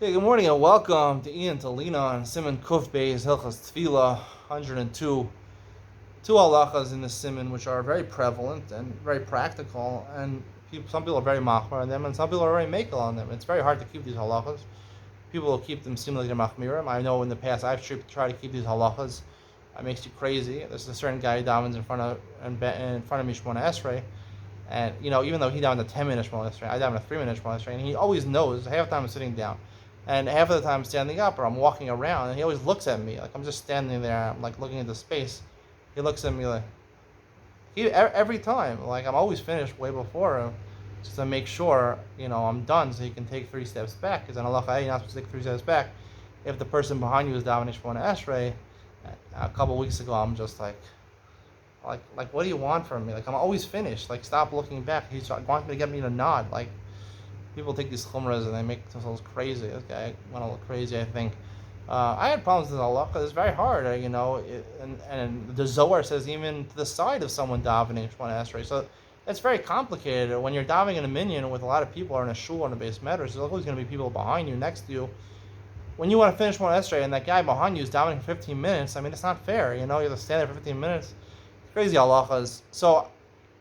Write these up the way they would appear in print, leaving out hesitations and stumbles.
Hey, good morning and welcome to Iyun to Lina on Simon Kuf Beis Hilchas Tefillah 102. Two halachas in the Simon which are very prevalent and very practical, and some people are very machmir on them, and some people are very makel on them. It's very hard to keep these halachas. People will keep them seemingly like machmirim. I know in the past I've tried to keep these halachas. It makes you crazy. There's a certain guy who davens in front of Mishmona Esrei, and even though he davened a 10-minute Shmona Esrei, I davened a 3-minute Shmona Esrei, and he always knows half the time I'm sitting down. And half of the time I'm standing up or I'm walking around, and he always looks at me like I'm just standing there. I'm like looking into space. He looks at me like every time. Like I'm always finished way before him, just to make sure I'm done, so he can take 3 steps back. Because in halacha you're not supposed to take 3 steps back if the person behind you is davening Shmona Esrei. A couple weeks ago, I'm just like, what do you want from me? Like I'm always finished. Like stop looking back. He's wanting to get me to nod. Like. People take these chumras and they make themselves crazy. This guy went a little crazy, I think. I had problems with halacha. It's very hard, and the Zohar says even to the side of someone davening Shemona Esrei. So it's very complicated. When you're davening in a minyan with a lot of people or in a shul or in a base medrash, there's always going to be people behind you, next to you. When you want to finish Shemona Esrei and that guy behind you is davening for 15 minutes, I mean, it's not fair. You have to stand there for 15 minutes. Crazy halachas. So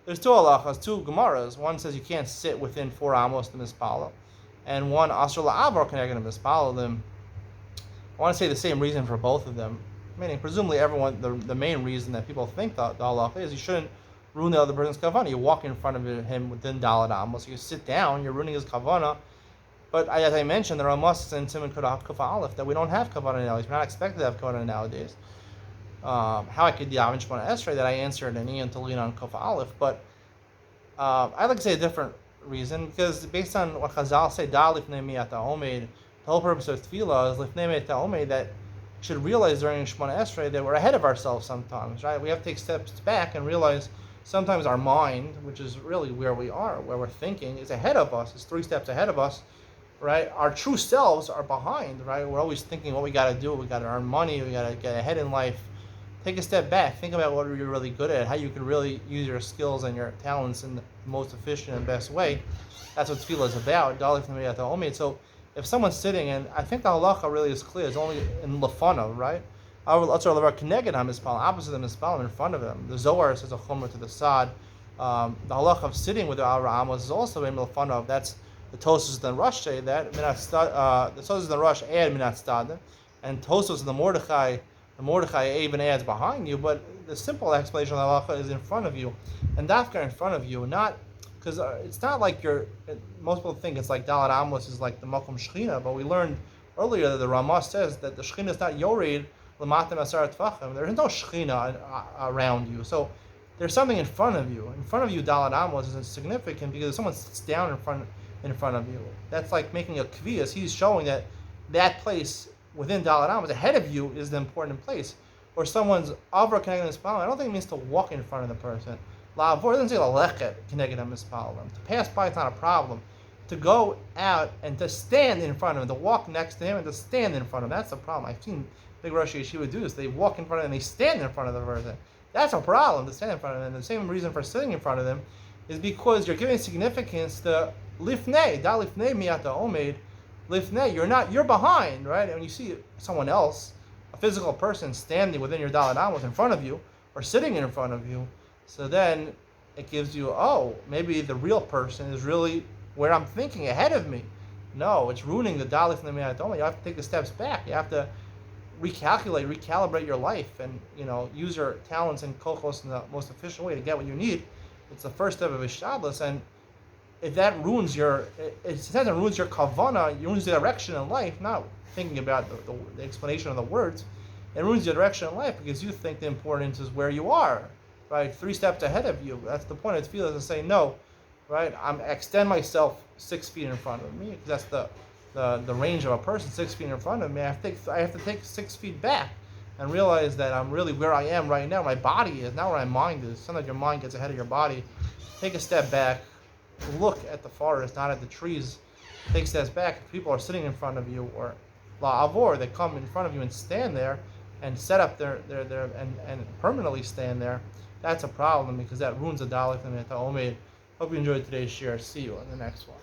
there's 2 halachas, 2 gemaras. One says you can't sit within 4 amos to mispala, and one asr la'avar connected to mispala them. I want to say the same reason for both of them, meaning presumably everyone, the main reason that people think the halacha is you shouldn't ruin the other person's kavana. You walk in front of him within dalad amos. You sit down, you're ruining his kavana. But as I mentioned, there are musts in Simon Kuf Aleph that we don't have kavana nowadays. We're not expected to have kavana nowadays. How I could daven Shemona Esrei that I answered in Iyun to Lina on Kuf Aleph, but I'd like to say a different reason, because based on what Chazal say, Da lifnei mi'ata omed, the whole purpose of tefillah is lifnei mi'ata omed, that should realize during Shemona Esrei that we're ahead of ourselves sometimes, right? We have to take steps back and realize sometimes our mind, which is really where we are, where we're thinking, is ahead of us, is 3 steps ahead of us, right? Our true selves are behind, right? We're always thinking what we got to do, we got to earn money, we got to get ahead in life. Take a step back. Think about what you're really good at, how you can really use your skills and your talents in the most efficient and best way. That's what tefillah is about. So if someone's sitting, and I think the halacha really is clear, it's only in lefanav, right? Opposite of the mispal in front of him. The Zohar says a chumrah to the sad. The halacha of sitting with the Al Amos is also in lefanav. That's the Tosfos and Rosh say that. The Tosfos and Rosh add minat stad, and Tosfos and the Mordechai even adds behind you, but the simple explanation of the halacha is in front of you, and dafka in front of you, not because it's not like most people think it's like Dalad Amos is like the Makom Shechina, but we learned earlier that the Ramah says that the Shechina is not Yored L'matem Asar Tvachim. There is no Shechina around you, so there's something in front of you. In front of you, Dalad Amos is significant because if someone sits down in front of you, that's like making a kviyas. He's showing that place within Dalad Amos, ahead of you is the important place. Or someone's avra connected to mispal. I don't think it means to walk in front of the person. La'avor doesn't say lechet connected to mispal. To pass by is not a problem. To go out and to stand in front of him, to walk next to him and to stand in front of him, that's the problem. I've seen big Rosh Yeshiva do this. They walk in front of him and they stand in front of the person. That's a problem, to stand in front of him. And the same reason for sitting in front of them is because you're giving significance to lifnei, da lifnei miyata omed. Lifnei, you're behind, right? And when you see someone else, a physical person standing within your Dalad Amos in front of you, or sitting in front of you, so then it gives you, maybe the real person is really where I'm thinking, ahead of me. No, it's ruining the Dalad Lifnei Mi'at. You have to take the steps back. You have to recalibrate your life, and use your talents and kochos in the most efficient way to get what you need. It's the first step of Ishtadlus, and if that ruins it ruins your kavana, it ruins the direction in life, not thinking about the explanation of the words. It ruins your direction in life because you think the importance is where you are, right? 3 steps ahead of you. That's the point of tefillah, to say no, right? I extend myself 6 feet in front of me, because that's the range of a person, 6 feet in front of me. I have to take 6 feet back and realize that I'm really where I am right now. My body is not where my mind is. Sometimes your mind gets ahead of your body. Take a step back. Look at the forest, not at the trees. Take steps back. If people are sitting in front of you, or la'avor, they come in front of you and stand there and set up their and permanently stand there. That's a problem, because that ruins the Dalit and the Omed. Hope you enjoyed today's share. See you in the next one.